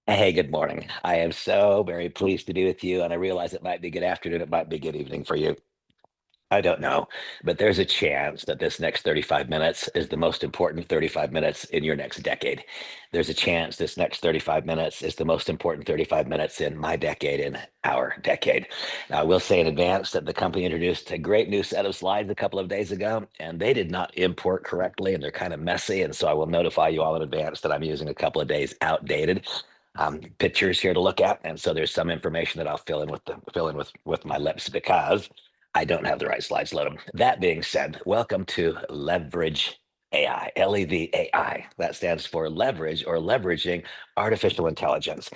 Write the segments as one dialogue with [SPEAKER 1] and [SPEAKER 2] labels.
[SPEAKER 1] Hey, good morning. I am so very pleased to be with you, and I realize it might be good afternoon, it might be good evening for you. I don't know, but there's a chance that this next 35 minutes is the most important 35 minutes in your next decade. There's a chance this next 35 minutes is the most important 35 minutes in my decade, in our decade. Now, I will say in advance that the company introduced a great new set of slides a couple of days ago, and they did not import correctly, and they're kind of messy. And so I will notify you all in advance that I'm using a couple of days outdated pictures here to look at, and so there's some information that I'll fill in with my lips because I don't have the right slides loaded. That being said, welcome to Leverage AI, LEV AI. That stands for leverage or leveraging artificial intelligence.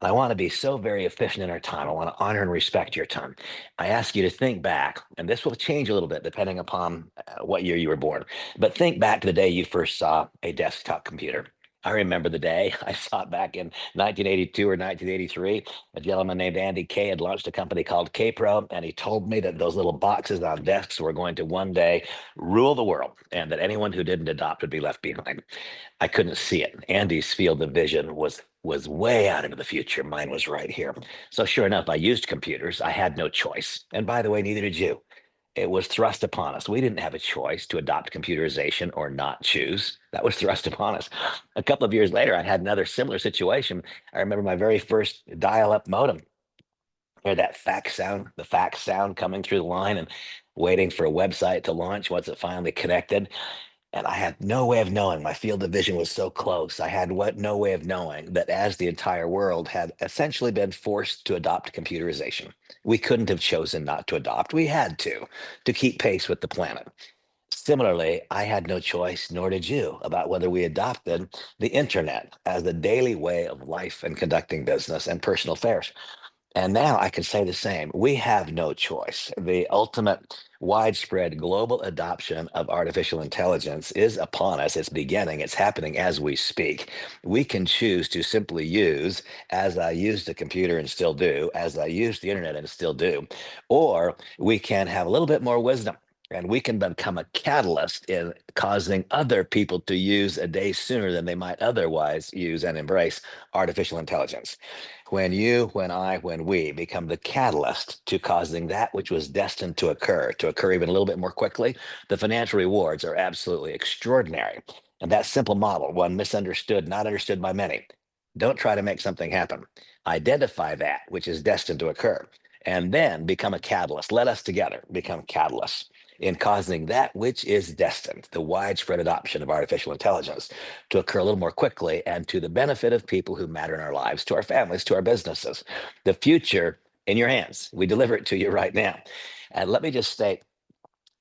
[SPEAKER 1] And I want to be so very efficient in our time. I want to honor and respect your time. I ask you to think back, and this will change a little bit depending upon what year you were born, but think back to the day you first saw a desktop computer. I remember the day I saw it back in 1982 or 1983. A gentleman named Andy Kay had launched a company called Kpro, and he told me that those little boxes on desks were going to one day rule the world, and that anyone who didn't adopt would be left behind. I couldn't see it. Andy's field of vision was way out into the future. Mine was right here. So sure enough, I used computers. I had no choice. And by the way, neither did you. It was thrust upon us. We didn't have a choice to adopt computerization or not choose. That was thrust upon us. A couple of years later, I had another similar situation. I remember my very first dial-up modem. Hear that fax sound coming through the line and waiting for a website to launch once it finally connected. And I had no way of knowing. My field of vision was so close. I had no way of knowing that as the entire world had essentially been forced to adopt computerization, we couldn't have chosen not to adopt. We had to keep pace with the planet. Similarly, I had no choice, nor did you, about whether we adopted the internet as the daily way of life and conducting business and personal affairs. And now I can say the same. We have no choice. The ultimate widespread global adoption of artificial intelligence is upon us. It's beginning. It's happening as we speak. We can choose to simply use, as I used the computer and still do, as I use the internet and still do, or we can have a little bit more wisdom. And we can become a catalyst in causing other people to use a day sooner than they might otherwise use and embrace artificial intelligence. When you, when I, when we become the catalyst to causing that which was destined to occur even a little bit more quickly, the financial rewards are absolutely extraordinary. And that simple model, one misunderstood, not understood by many. Don't try to make something happen. Identify that which is destined to occur, and then become a catalyst. Let us together become catalysts in causing that which is destined, the widespread adoption of artificial intelligence, to occur a little more quickly and to the benefit of people who matter in our lives, to our families, to our businesses. The future in your hands. We deliver it to you right now. And let me just state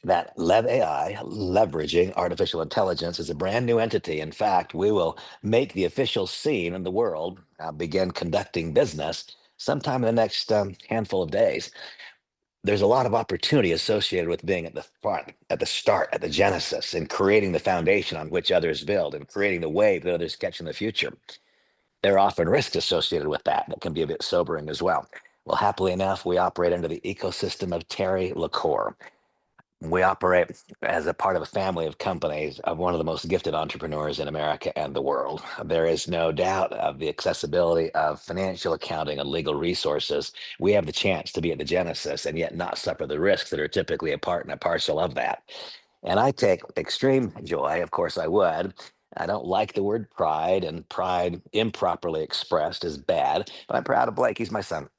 [SPEAKER 1] that Lev AI, leveraging artificial intelligence, is a brand new entity. In fact, we will make the official scene in the world, begin conducting business sometime in the next handful of days. There's a lot of opportunity associated with being at the front, at the start, at the genesis, and creating the foundation on which others build and creating the wave that others catch in the future. There are often risks associated with that that can be a bit sobering as well. Well, happily enough, we operate under the ecosystem of Terry LaCour. We operate as a part of a family of companies of one of the most gifted entrepreneurs in America and the world. There is no doubt of the accessibility of financial accounting and legal resources. We have the chance to be at the genesis and yet not suffer the risks that are typically a part and a parcel of that. And I take extreme joy, of course I would. I don't like the word pride, and pride improperly expressed is bad, but I'm proud of Blake. He's my son.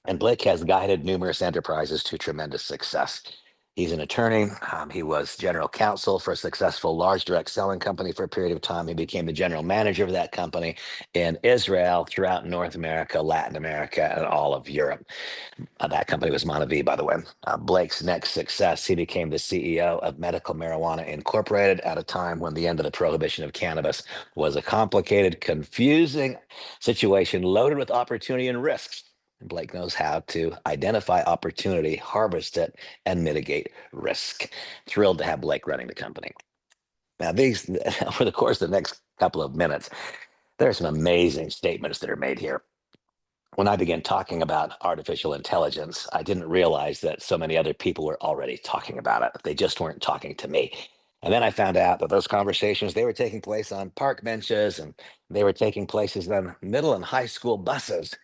[SPEAKER 1] And Blake has guided numerous enterprises to tremendous success. He's an attorney. He was general counsel for a successful large direct selling company for a period of time. He became the general manager of that company in Israel, throughout North America, Latin America, and all of Europe. That company was Montevideo, by the way. Blake's next success, he became the CEO of Medical Marijuana Incorporated at a time when the end of the prohibition of cannabis was a complicated, confusing situation loaded with opportunity and risks. Blake knows how to identify opportunity, harvest it, and mitigate risk. Thrilled to have Blake running the company. Now, these, over the course of the next couple of minutes, there are some amazing statements that are made here. When I began talking about artificial intelligence, I didn't realize that so many other people were already talking about it. They just weren't talking to me. And then I found out that those conversations, they were taking place on park benches and they were taking places on middle and high school buses.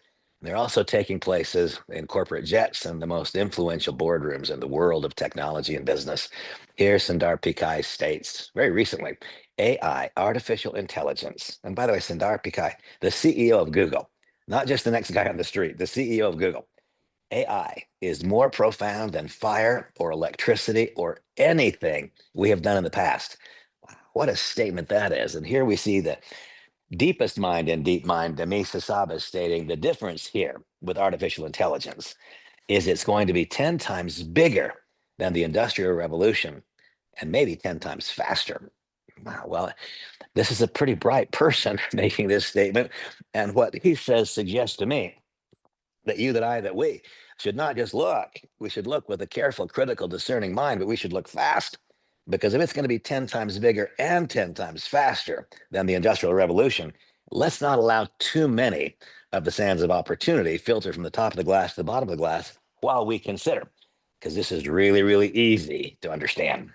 [SPEAKER 1] They're also taking places in corporate jets and the most influential boardrooms in the world of technology and business. Here, Sundar Pichai states very recently, AI, artificial intelligence. And by the way, Sundar Pichai, the CEO of Google, not just the next guy on the street, the CEO of Google. AI is more profound than fire or electricity or anything we have done in the past. Wow, what a statement that is. And here we see the deepest mind in DeepMind, Demis Hassabis, stating the difference here with artificial intelligence is it's going to be 10 times bigger than the Industrial Revolution and maybe 10 times faster. Wow, well, this is a pretty bright person making this statement. And what he says suggests to me that you, that I, that we should not just look, we should look with a careful, critical, discerning mind, but we should look fast. Because if it's going to be 10 times bigger and 10 times faster than the Industrial Revolution, let's not allow too many of the sands of opportunity filter from the top of the glass to the bottom of the glass while we consider. Because this is really, really easy to understand.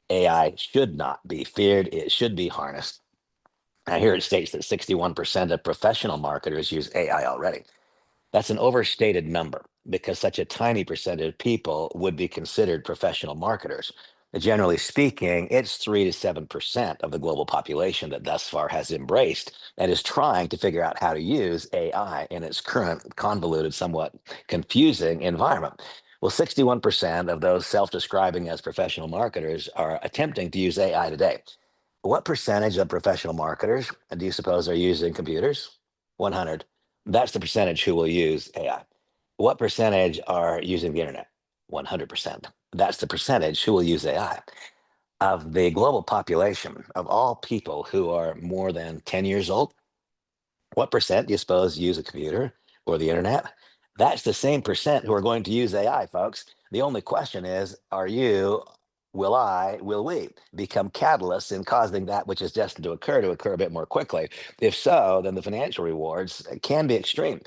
[SPEAKER 1] AI should not be feared, it should be harnessed. Now, here it states that 61% of professional marketers use AI already. That's an overstated number because such a tiny percentage of people would be considered professional marketers. Generally speaking, it's 3 to 7% of the global population that thus far has embraced and is trying to figure out how to use AI in its current convoluted, somewhat confusing environment. Well, 61% of those self describing as professional marketers are attempting to use AI today. What percentage of professional marketers do you suppose are using computers? 100. That's the percentage who will use AI. What percentage are using the internet? 100%. That's the percentage who will use AI. Of the global population, of all people who are more than 10 years old, what percent do you suppose use a computer or the internet? That's the same percent who are going to use AI, folks. The only question is, are you, will I, will we become catalysts in causing that which is destined to occur a bit more quickly? If so, then the financial rewards can be extreme.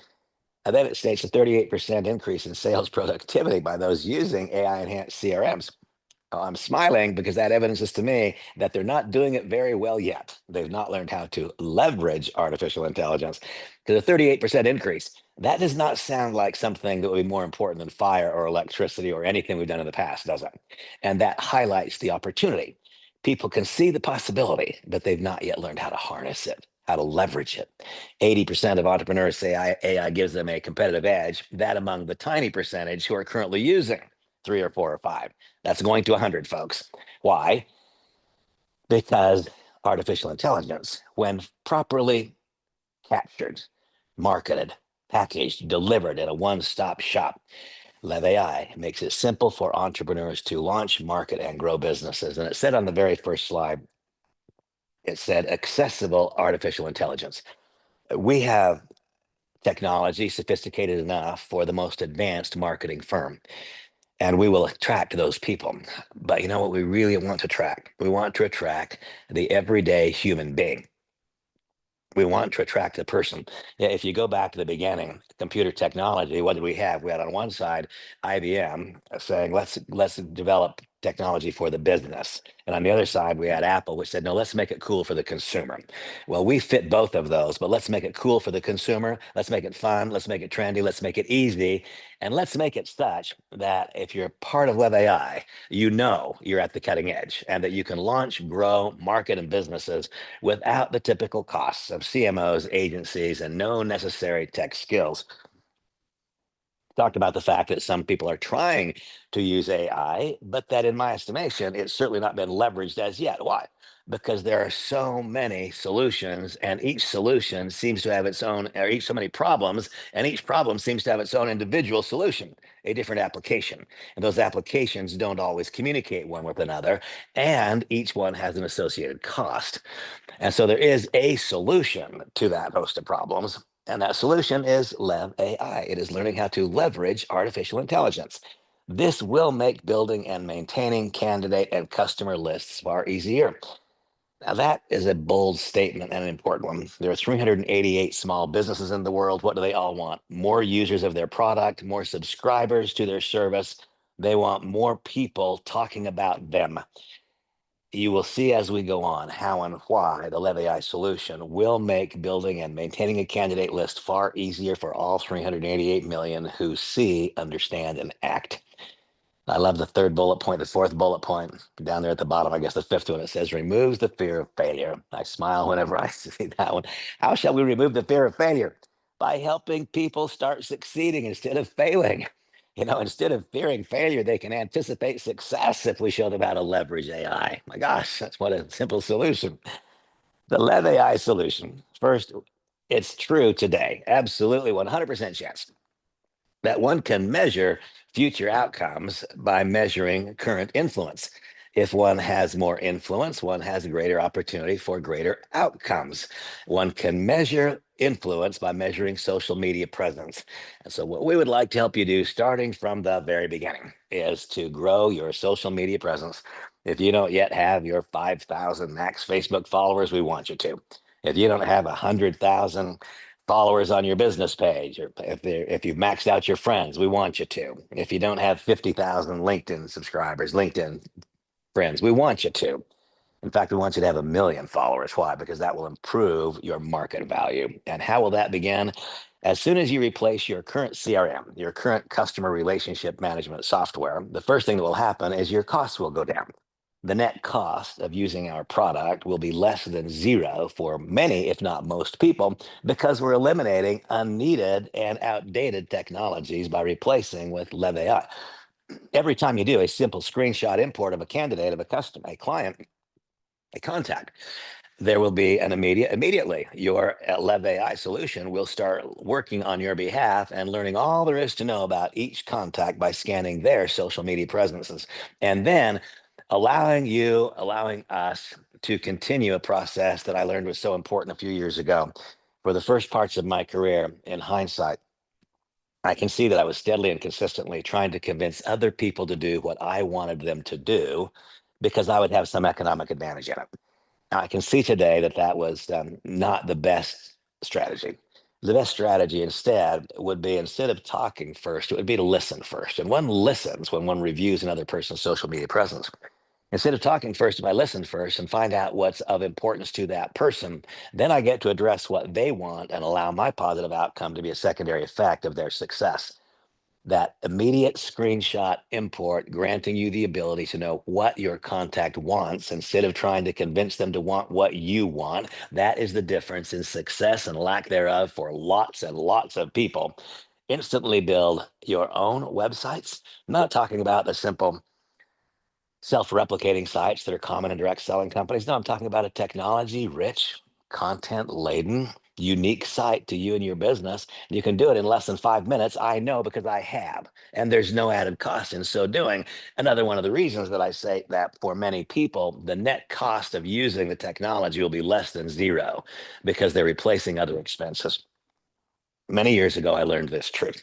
[SPEAKER 1] And then it states a 38% increase in sales productivity by those using AI enhanced CRMs. I'm smiling because that evidences to me that they're not doing it very well yet. They've not learned how to leverage artificial intelligence. Because a 38% increase, that does not sound like something that would be more important than fire or electricity or anything we've done in the past, does it? And that highlights the opportunity. People can see the possibility, but they've not yet learned how to harness it, how to leverage it. 80% of entrepreneurs say AI gives them a competitive edge, that among the tiny percentage who are currently using three or four or five. That's going to 100, folks. Why? Because artificial intelligence, when properly captured, marketed, packaged, delivered in a one stop shop, Lev AI makes it simple for entrepreneurs to launch, market, and grow businesses. And it said on the very first slide, it said accessible artificial intelligence. We have technology sophisticated enough for the most advanced marketing firm. And we will attract those people. But you know what we really want to attract? We want to attract the everyday human being. We want to attract a person. Yeah, if you go back to the beginning, computer technology, what did we have? We had on one side IBM saying, let's develop technology for the business. And on the other side, we had Apple, which said, no, let's make it cool for the consumer. Well, we fit both of those, but let's make it cool for the consumer. Let's make it fun. Let's make it trendy. Let's make it easy. And let's make it such that if you're part of Web AI, you know you're at the cutting edge and that you can launch, grow, market, and businesses without the typical costs of CMOs, agencies, and no necessary tech skills. Talked about the fact that some people are trying to use AI, but that in my estimation, it's certainly not been leveraged as yet. Why? Because there are so many solutions, and each solution seems to have its own, or each so many problems, and each problem seems to have its own individual solution, a different application. And those applications don't always communicate one with another, and each one has an associated cost. And so there is a solution to that host of problems. And that solution is Lev AI. It is learning how to leverage artificial intelligence. This will make building and maintaining candidate and customer lists far easier. Now, that is a bold statement and an important one. There are 388 small businesses in the world. What do they all want? More users of their product, more subscribers to their service. They want more people talking about them. You will see as we go on how and why the Lev AI solution will make building and maintaining a candidate list far easier for all 388 million who see, understand, and act. I love the third bullet point, the fourth bullet point down there at the bottom. I guess the fifth one, it says removes the fear of failure. I smile whenever I see that one. How shall we remove the fear of failure? By helping people start succeeding instead of failing. Instead of fearing failure, they can anticipate success if we show them how to leverage AI. My gosh, that's what a simple solution. The Lev AI solution. First, it's true today. Absolutely 100% chance that one can measure future outcomes by measuring current influence. If one has more influence, one has greater opportunity for greater outcomes. One can measure influence by measuring social media presence. And so, what we would like to help you do, starting from the very beginning, is to grow your social media presence. If you don't yet have your 5,000 max Facebook followers, we want you to. If you don't have 100,000 followers on your business page, or if you've maxed out your friends, we want you to. If you don't have 50,000 LinkedIn subscribers, LinkedIn friends, we want you to. In fact, we want you to have 1 million followers. Why? Because that will improve your market value. And how will that begin? As soon as you replace your current CRM, your current customer relationship management software, the first thing that will happen is your costs will go down. The net cost of using our product will be less than zero for many, if not most people, because we're eliminating unneeded and outdated technologies by replacing with Lev AI. Every time you do a simple screenshot import of a candidate, of a customer, a client, a contact, there will be an immediately your Lev AI solution will start working on your behalf and learning all there is to know about each contact by scanning their social media presences, and then allowing us to continue a process that I learned was so important a few years ago. For the first parts of my career, in hindsight, I can see that I was steadily and consistently trying to convince other people to do what I wanted them to do because I would have some economic advantage in it. I can see today that that was not the best strategy. The best strategy instead would be, instead of talking first, it would be to listen first. And one listens when one reviews another person's social media presence. Instead of talking first, if I listen first and find out what's of importance to that person, then I get to address what they want and allow my positive outcome to be a secondary effect of their success. That immediate screenshot import, granting you the ability to know what your contact wants instead of trying to convince them to want what you want. That is the difference in success and lack thereof for lots and lots of people. Instantly build your own websites. I'm not talking about the simple self-replicating sites that are common in direct selling companies. No, I'm talking about a technology rich, content laden, unique site to you and your business. You can do it in less than 5 minutes. I know because I have, and there's no added cost in so doing. Another one of the reasons that I say that for many people, the net cost of using the technology will be less than zero because they're replacing other expenses. Many years ago, I learned this truth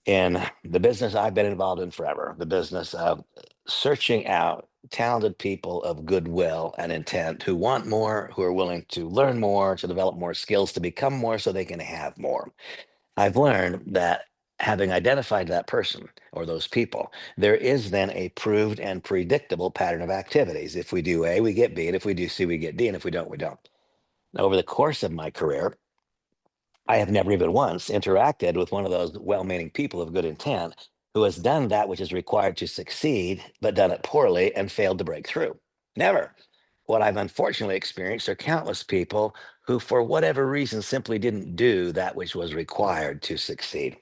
[SPEAKER 1] in the business I've been involved in forever, the business of searching out talented people of goodwill and intent who want more, who are willing to learn more, to develop more skills, to become more so they can have more. I've learned that having identified that person or those people, there is then a proved and predictable pattern of activities. If we do A, we get B, and if we do C, we get D, and if we don't, we don't. Over the course of my career, I have never even once interacted with one of those well-meaning people of good intent who has done that which is required to succeed, but done it poorly and failed to break through. Never. What I've unfortunately experienced are countless people who, for whatever reason, simply didn't do that which was required to succeed.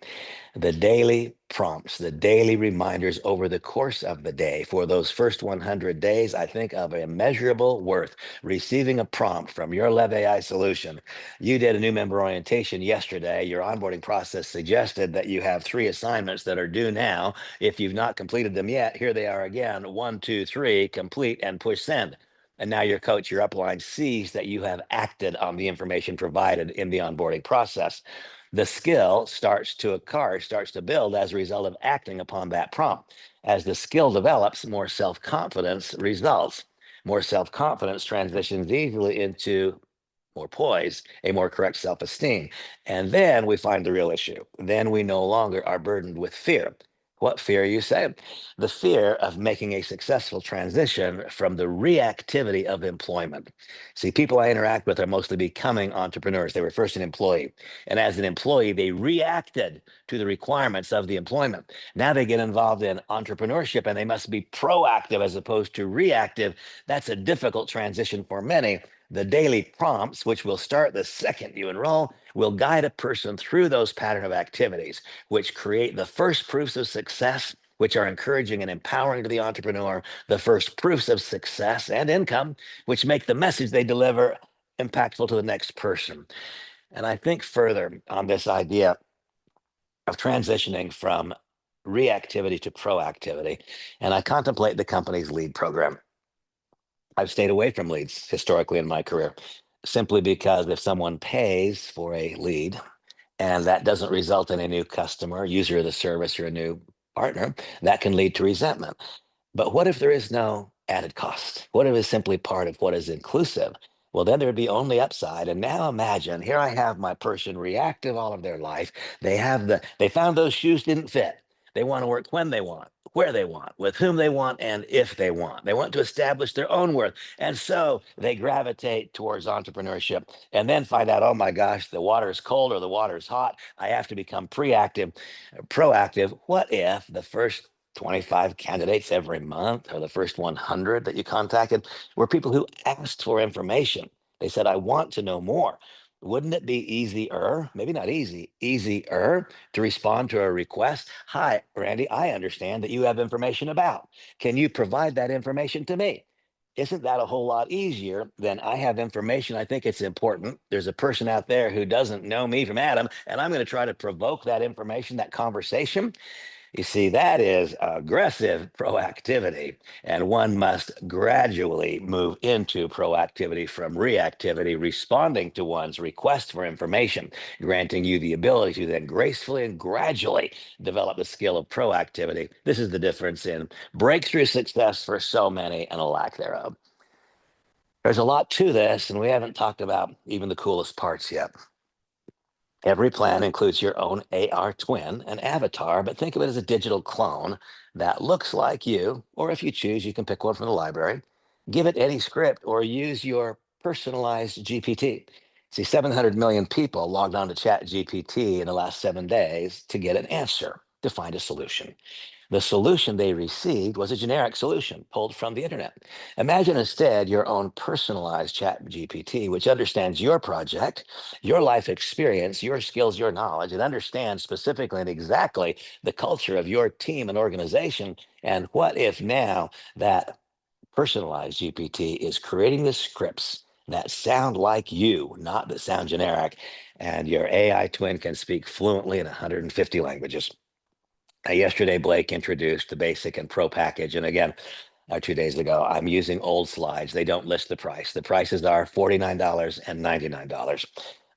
[SPEAKER 1] The daily prompts, the daily reminders over the course of the day for those first 100 days, I think of immeasurable worth. Receiving a prompt from your Lev AI solution. You did a new member orientation yesterday. Your onboarding process suggested that you have 3 assignments that are due now. If you've not completed them yet, here they are again. 1, 2, 3, complete and push send. And now your coach, your upline, sees that you have acted on the information provided in the onboarding process. The skill starts to occur, starts to build as a result of acting upon that prompt. As the skill develops, more self confidence results. More self confidence transitions easily into more poise, a more correct self esteem. And then we find the real issue. Then we no longer are burdened with fear. What fear, you say? The fear of making a successful transition from the reactivity of employment. See, people I interact with are mostly becoming entrepreneurs. They were first an employee. And as an employee, they reacted to the requirements of the employment. Now they get involved in entrepreneurship and they must be proactive as opposed to reactive. That's a difficult transition for many. The daily prompts, which will start the second you enroll, will guide a person through those pattern of activities, which create the first proofs of success, which are encouraging and empowering to the entrepreneur, the first proofs of success and income, which make the message they deliver impactful to the next person. And I think further on this idea of transitioning from reactivity to proactivity, and I contemplate the company's lead program. I've stayed away from leads historically in my career simply because if someone pays for a lead and that doesn't result in a new customer, user of the service, or a new partner, that can lead to resentment. But what if there is no added cost? What if it's simply part of what is inclusive? Well, then there would be only upside. And now imagine, here I have my person reactive all of their life. They found those shoes didn't fit. They want to work when they want, where they want, with whom they want, and if they want. They want to establish their own worth. And so they gravitate towards entrepreneurship and then find out, oh my gosh, the water is cold or the water is hot. I have to become proactive. What if the first 25 candidates every month or the first 100 that you contacted were people who asked for information? They said, I want to know more. Wouldn't it be easier, maybe not easy, easier to respond to a request? Hi, Randy, I understand that you have information about. Can you provide that information to me? Isn't that a whole lot easier than I have information? I think it's important. There's a person out there who doesn't know me from Adam, and I'm going to try to provoke that information, that conversation. You see, that is aggressive proactivity, and one must gradually move into proactivity from reactivity, responding to one's request for information, granting you the ability to then gracefully and gradually develop the skill of proactivity. This is the difference in breakthrough success for so many and a lack thereof. There's a lot to this, and we haven't talked about even the coolest parts yet. Every plan includes your own AR twin, an avatar, but think of it as a digital clone that looks like you, or if you choose, you can pick one from the library. Give it any script or use your personalized GPT. See, 700 million people logged on to Chat GPT in the last 7 days to get an answer, to find a solution. The solution they received was a generic solution pulled from the internet. Imagine instead your own personalized chat GPT, which understands your project, your life experience, your skills, your knowledge, and understands specifically and exactly the culture of your team and organization. And what if now that personalized GPT is creating the scripts that sound like you, not that sound generic, and your AI twin can speak fluently in 150 languages? Yesterday, Blake introduced the basic and pro package. And again, 2 days ago, I'm using old slides. They don't list the price. The prices are $49 and $99.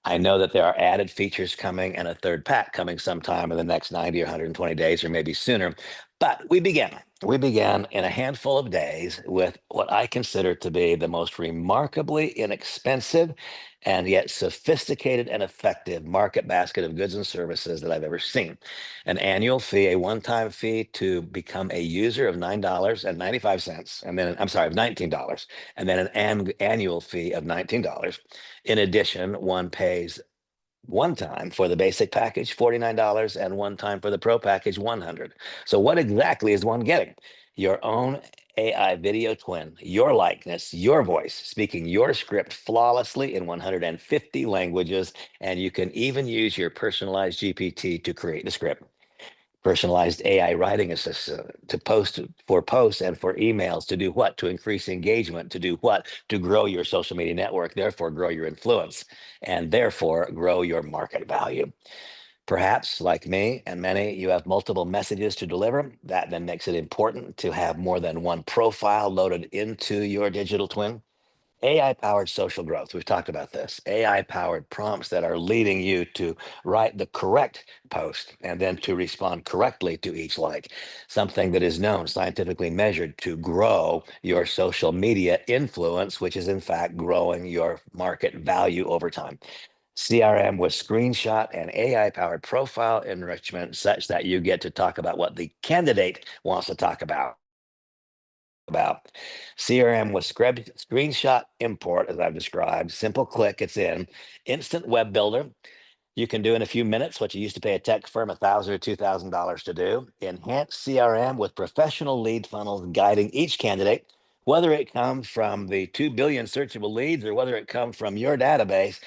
[SPEAKER 1] I know that there are added features coming and a third pack coming sometime in the next 90 or 120 days, or maybe sooner. But we began. We began in a handful of days with what I consider to be the most remarkably inexpensive and yet sophisticated and effective market basket of goods and services that I've ever seen. An annual fee, a one-time fee to become a user of $9.95, and then I'm sorry, of $19, and then an annual fee of $19. In addition, one pays one time for the basic package, $49, and one time for the pro package, $100. So what exactly is one getting? Your own AI video twin, your likeness, your voice, speaking your script flawlessly in 150 languages, and you can even use your personalized GPT to create the script. Personalized AI writing assistant to post for posts and for emails to do what? To increase engagement, to do what? To grow your social media network, therefore grow your influence, and therefore grow your market value. Perhaps, like me and many, you have multiple messages to deliver. That then makes it important to have more than one profile loaded into your digital twin. AI powered social growth. We've talked about this. AI powered prompts that are leading you to write the correct post and then to respond correctly to each like. Something that is known, scientifically measured to grow your social media influence, which is in fact growing your market value over time. CRM with screenshot and AI powered profile enrichment such that you get to talk about what the candidate wants to talk about. CRM with screenshot import, as I've described, simple click, it's in. Instant web builder, you can do in a few minutes what you used to pay a tech firm $1,000 or $2,000 to do. Enhanced CRM with professional lead funnels guiding each candidate, whether it comes from the 2 billion searchable leads or whether it comes from your database,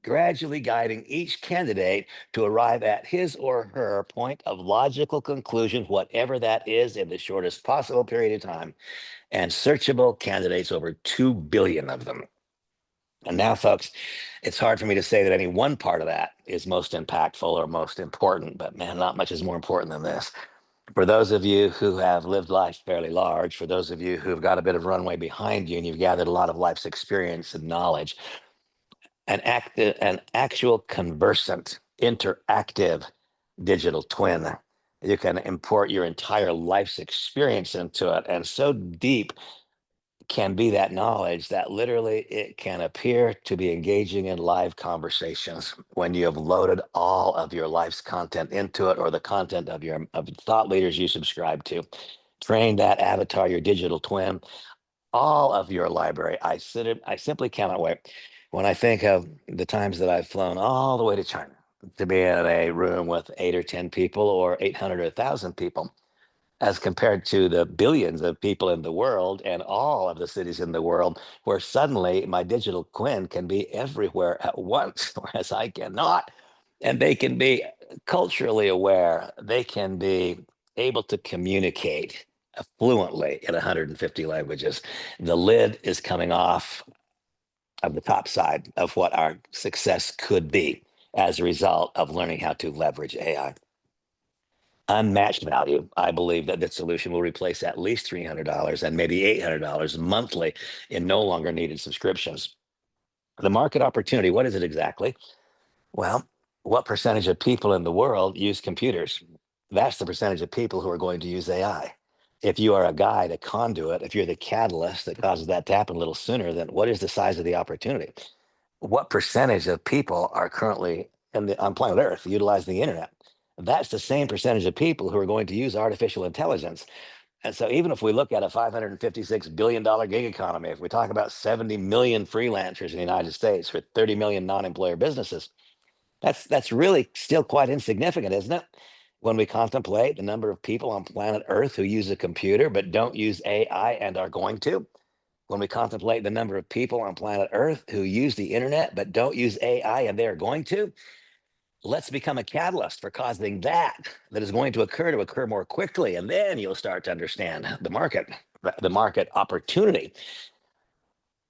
[SPEAKER 1] gradually guiding each candidate to arrive at his or her point of logical conclusion, whatever that is, in the shortest possible period of time. And searchable candidates, over 2 billion of them. And now, folks, it's hard for me to say that any one part of that is most impactful or most important, but man, not much is more important than this. For those of you who have lived life fairly large, for those of you who've got a bit of runway behind you and you've gathered a lot of life's experience and knowledge, an actual conversant, interactive digital twin. You can import your entire life's experience into it. And so deep can be that knowledge that literally it can appear to be engaging in live conversations when you have loaded all of your life's content into it, or the content of thought leaders you subscribe to. Train that avatar, your digital twin, all of your library. I simply cannot wait. When I think of the times that I've flown all the way to China to be in a room with 8 or 10 people or 800 or 1,000 people, as compared to the billions of people in the world and all of the cities in the world, where suddenly my digital twin can be everywhere at once, whereas I cannot. And they can be culturally aware, they can be able to communicate fluently in 150 languages. The lid is coming off of the top side of what our success could be as a result of learning how to leverage AI. Unmatched value. I believe that this solution will replace at least $300 and maybe $800 monthly in no longer needed subscriptions. The market opportunity, what is it exactly? Well, what percentage of people in the world use computers? That's the percentage of people who are going to use AI. If you are a guide, a conduit, if you're the catalyst that causes that to happen a little sooner, then what is the size of the opportunity? What percentage of people are currently on planet Earth utilizing the internet? That's the same percentage of people who are going to use artificial intelligence. And so, even if we look at a $556 billion gig economy, if we talk about 70 million freelancers in the United States for 30 million non-employer businesses, that's really still quite insignificant, isn't it? When we contemplate the number of people on planet Earth who use a computer but don't use AI and are going to, when we contemplate the number of people on planet Earth who use the internet but don't use AI and they're going to, let's become a catalyst for causing that is going to occur more quickly. And then you'll start to understand the market opportunity.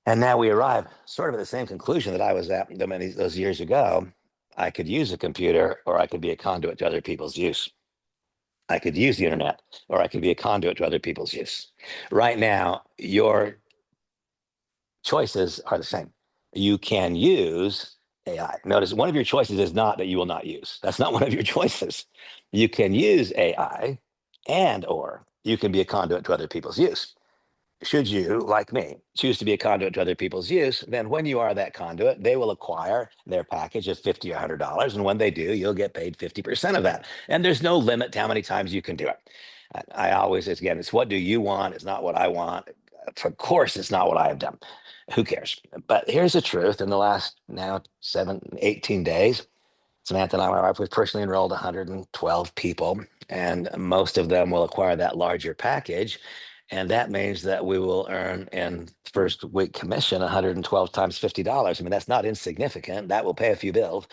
[SPEAKER 1] And now we arrive sort of at the same conclusion that I was at those years ago. I could use a computer or I could be a conduit to other people's use. I could use the internet or I could be a conduit to other people's use. Right now, your choices are the same. You can use AI. Notice one of your choices is not that you will not use. That's not one of your choices. You can use AI and or you can be a conduit to other people's use. Should you, like me, choose to be a conduit to other people's use, then when you are that conduit, they will acquire their package of $50 or $100. And when they do, you'll get paid 50% of that. And there's no limit to how many times you can do it. I always, again, it's what do you want? It's not what I want. Of course, it's not what I have done. Who cares? But here's the truth. In the last now 18 days, Samantha and I, my wife, we've personally enrolled 112 people, and most of them will acquire that larger package. And that means that we will earn in first week commission 112 times $50. I mean, that's not insignificant. That will pay a few bills.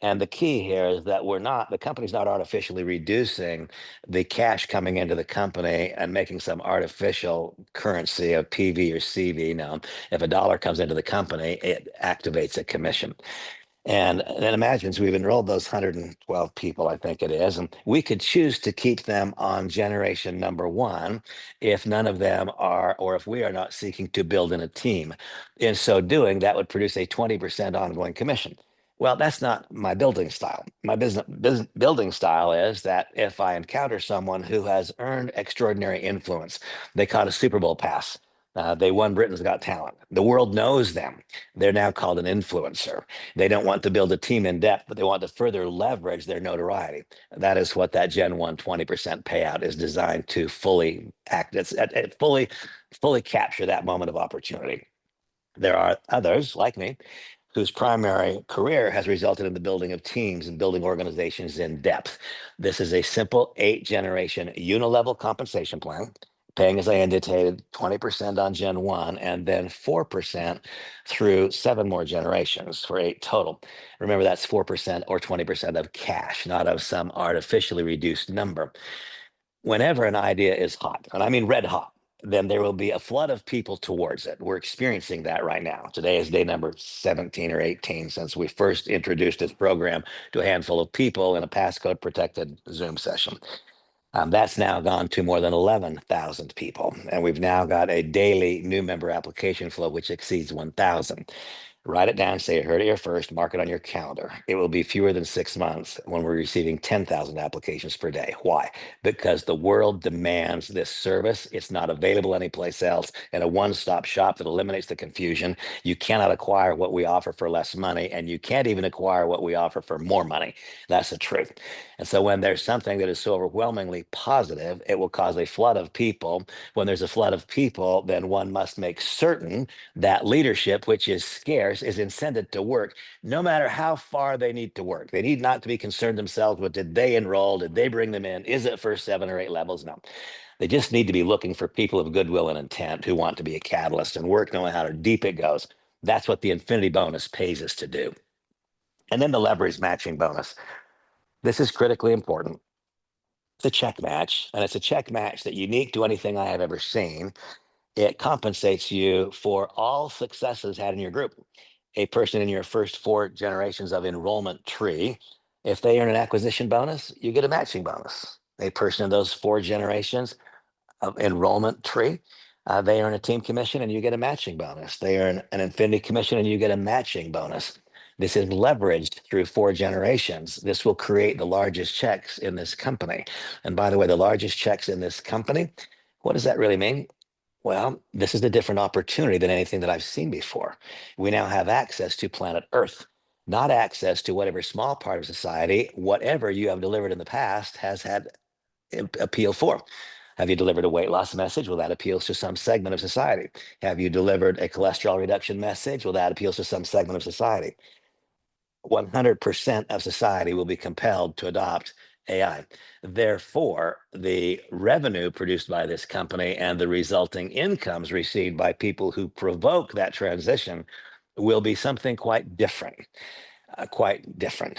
[SPEAKER 1] And the key here is that the company's not artificially reducing the cash coming into the company and making some artificial currency of PV or CV. Now, if a dollar comes into the company, it activates a commission. And then imagine, so we've enrolled those 112 people, I think it is, and we could choose to keep them on generation number one if none of them are, or if we are not seeking to build in a team. In so doing, that would produce a 20% ongoing commission. Well, that's not my building style. My building style is that if I encounter someone who has earned extraordinary influence, they caught a Super Bowl pass, They won Britain's Got Talent. The world knows them. They're now called an influencer. They don't want to build a team in depth, but they want to further leverage their notoriety. That is what that Gen 1 20% payout is designed to fully act. It fully capture that moment of opportunity. There are others like me whose primary career has resulted in the building of teams and building organizations in depth. This is a simple 8 generation unilevel compensation plan, paying, as I indicated, 20% on Gen 1 and then 4% through 7 more generations for 8 total. Remember, that's 4% or 20% of cash, not of some artificially reduced number. Whenever an idea is hot, and I mean red hot, then there will be a flood of people towards it. We're experiencing that right now. Today is day number 17 or 18 since we first introduced this program to a handful of people in a passcode protected Zoom session. That's now gone to more than 11,000 people. And we've now got a daily new member application flow, which exceeds 1,000. Write it down, say it heard it here first, mark it on your calendar. It will be fewer than 6 months when we're receiving 10,000 applications per day. Why? Because the world demands this service. It's not available anyplace else. And a one-stop shop that eliminates the confusion. You cannot acquire what we offer for less money, and you can't even acquire what we offer for more money. That's the truth. And so when there's something that is so overwhelmingly positive, it will cause a flood of people. When there's a flood of people, then one must make certain that leadership, which is scarce, is incented to work no matter how far they need to work. They need not to be concerned themselves with did they enroll, did they bring them in, is it for 7 or 8 levels? No. They just need to be looking for people of goodwill and intent who want to be a catalyst and work no matter how deep it goes. That's what the infinity bonus pays us to do. And then the leverage matching bonus. This is critically important. It's a check match, and it's a check match that unique to anything I have ever seen. It compensates you for all successes had in your group. A person in your first 4 generations of enrollment tree, if they earn an acquisition bonus, you get a matching bonus. A person in those 4 generations of enrollment tree, they earn a team commission and you get a matching bonus. They earn an infinity commission and you get a matching bonus. This is leveraged through 4 generations. This will create the largest checks in this company. And by the way, the largest checks in this company, what does that really mean? Well, this is a different opportunity than anything that I've seen before. We now have access to planet Earth, not access to whatever small part of society, whatever you have delivered in the past has had appeal for. Have you delivered a weight loss message? Well, that appeals to some segment of society. Have you delivered a cholesterol reduction message? Well, that appeals to some segment of society. 100% of society will be compelled to adopt AI. Therefore, the revenue produced by this company and the resulting incomes received by people who provoke that transition will be something quite different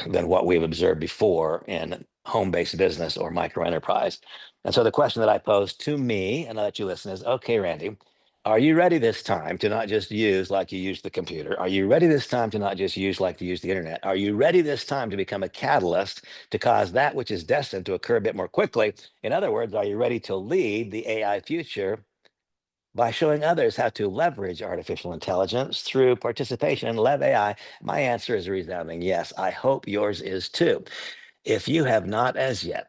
[SPEAKER 1] than what we've observed before in home-based business or micro enterprise. And so the question that I pose to me, and I'll let you listen, is, okay, Randy, are you ready this time to not just use like you use the computer? Are you ready this time to not just use like you use the internet? Are you ready this time to become a catalyst to cause that which is destined to occur a bit more quickly? In other words, are you ready to lead the AI future by showing others how to leverage artificial intelligence through participation in Lev AI? My answer is a resounding yes. I hope yours is too. If you have not as yet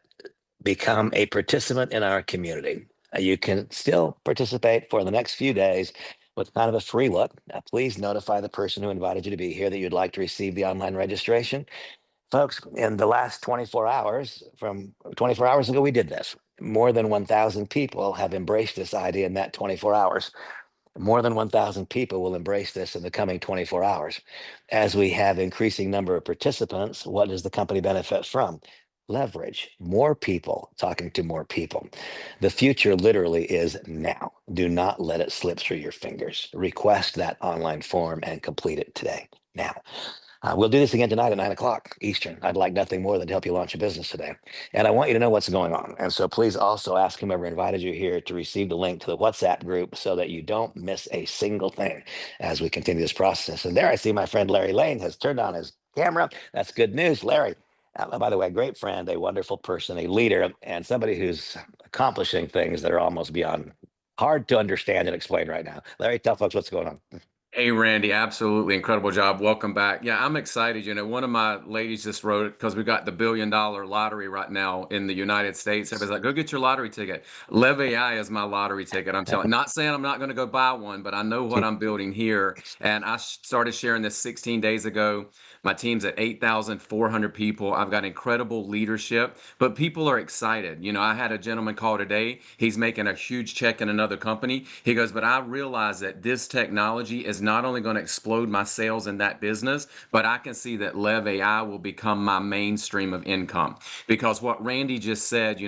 [SPEAKER 1] become a participant in our community, you can still participate for the next few days with kind of a free look. Please notify the person who invited you to be here that you'd like to receive the online registration. Folks, in the last 24 hours, from 24 hours ago, we did this. More than 1,000 people have embraced this idea in that 24 hours. More than 1,000 people will embrace this in the coming 24 hours. As we have increasing number of participants, what does the company benefit from? Leverage, more people talking to more people. The future literally is now. Do not let it slip through your fingers. Request that online form and complete it today, now. We'll do this again tonight at 9 o'clock Eastern. I'd like nothing more than to help you launch a business today. And I want you to know what's going on. And so please also ask whomever invited you here to receive the link to the WhatsApp group so that you don't miss a single thing as we continue this process. And there I see my friend Larry Lane has turned on his camera. That's good news, Larry. By the way, a great friend, a wonderful person, a leader, and somebody who's accomplishing things that are almost beyond hard to understand and explain right now. Larry, tell folks what's going on.
[SPEAKER 2] Hey, Randy, absolutely incredible job. Welcome back. Yeah, I'm excited. One of my ladies just wrote it because we got the $1 billion lottery right now in the United States. Everybody's like, go get your lottery ticket. Lev AI is my lottery ticket. I'm telling, not saying I'm not going to go buy one, but I know what I'm building here. And I started sharing this 16 days ago. My team's at 8,400 people. I've got incredible leadership, but people are excited. I had a gentleman call today. He's making a huge check in another company. He goes, but I realize that this technology is not only going to explode my sales in that business, but I can see that Lev AI will become my mainstream of income. Because what Randy just said,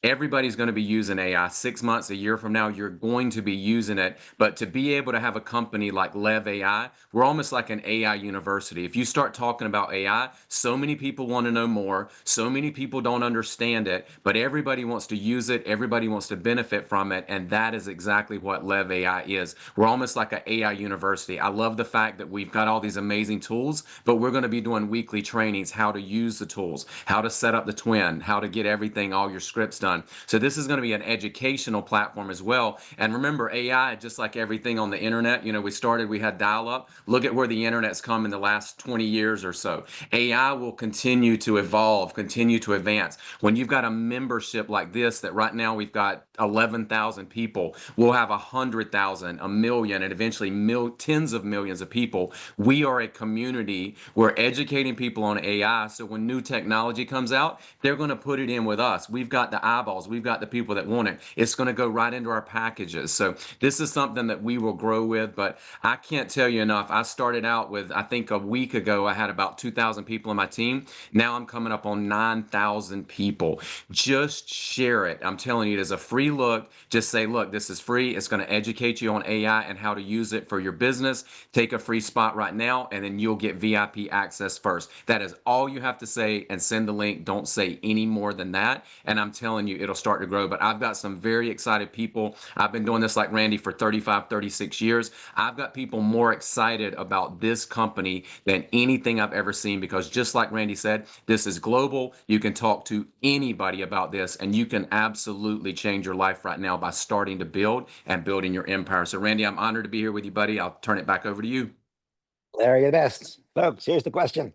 [SPEAKER 2] everybody's going to be using AI 6 months, a year from now, you're going to be using it. But to be able to have a company like Lev AI, we're almost like an AI university. If you start talking about AI, so many people want to know more. So many people don't understand it, but everybody wants to use it. Everybody wants to benefit from it. And that is exactly what Lev AI is. We're almost like an AI university. I love the fact that we've got all these amazing tools, but we're going to be doing weekly trainings, how to use the tools, how to set up the twin, how to get everything, all your scripts done. So this is going to be an educational platform as well. And remember, AI, just like everything on the internet, we had dial-up. Look at where the internet's come in the last 20 years or so. AI will continue to evolve, continue to advance. When you've got a membership like this, that right now we've got 11,000 people, we'll have 100,000, a million, and eventually tens of millions of people. We are a community. We're educating people on AI. So when new technology comes out, they're going to put it in with us. We've got the eyeballs. We've got the people that want it. It's going to go right into our packages. So this is something that we will grow with, but I can't tell you enough. I started out with, I think a week ago, I had about 2,000 people on my team. Now I'm coming up on 9,000 people. Just share it. I'm telling you, it is a free look. Just say, look, this is free. It's going to educate you on AI and how to use it for your business. Take a free spot right now, and then you'll get VIP access first. That is all you have to say, and send the link. Don't say any more than that. And I'm telling you, it'll start to grow. But I've got some very excited people. I've been doing this like Randy for 35, 36 years. I've got people more excited about this company than anything I've ever seen, because just like Randy said, this is global. You can talk to anybody about this, and you can absolutely change your life right now by starting to build and building your empire. So Randy, I'm honored to be here with you, buddy. I'll turn it back over to you.
[SPEAKER 1] Larry, you're the best. Folks, here's the question.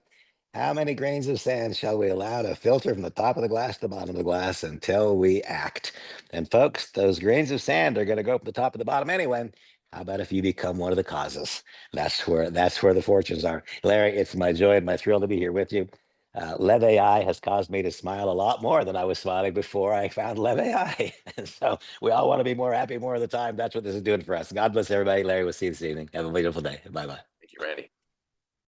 [SPEAKER 1] How many grains of sand shall we allow to filter from the top of the glass to the bottom of the glass until we act? And folks, those grains of sand are going to go from the top to the bottom anyway. How about if you become one of the causes? That's where the fortunes are. Larry, it's my joy and my thrill to be here with you. Lev AI has caused me to smile a lot more than I was smiling before I found Lev AI. And so we all want to be more happy more of the time. That's what this is doing for us. God bless everybody. Larry, we'll see you this evening. Have a beautiful day. Bye bye.
[SPEAKER 2] Thank you, Randy.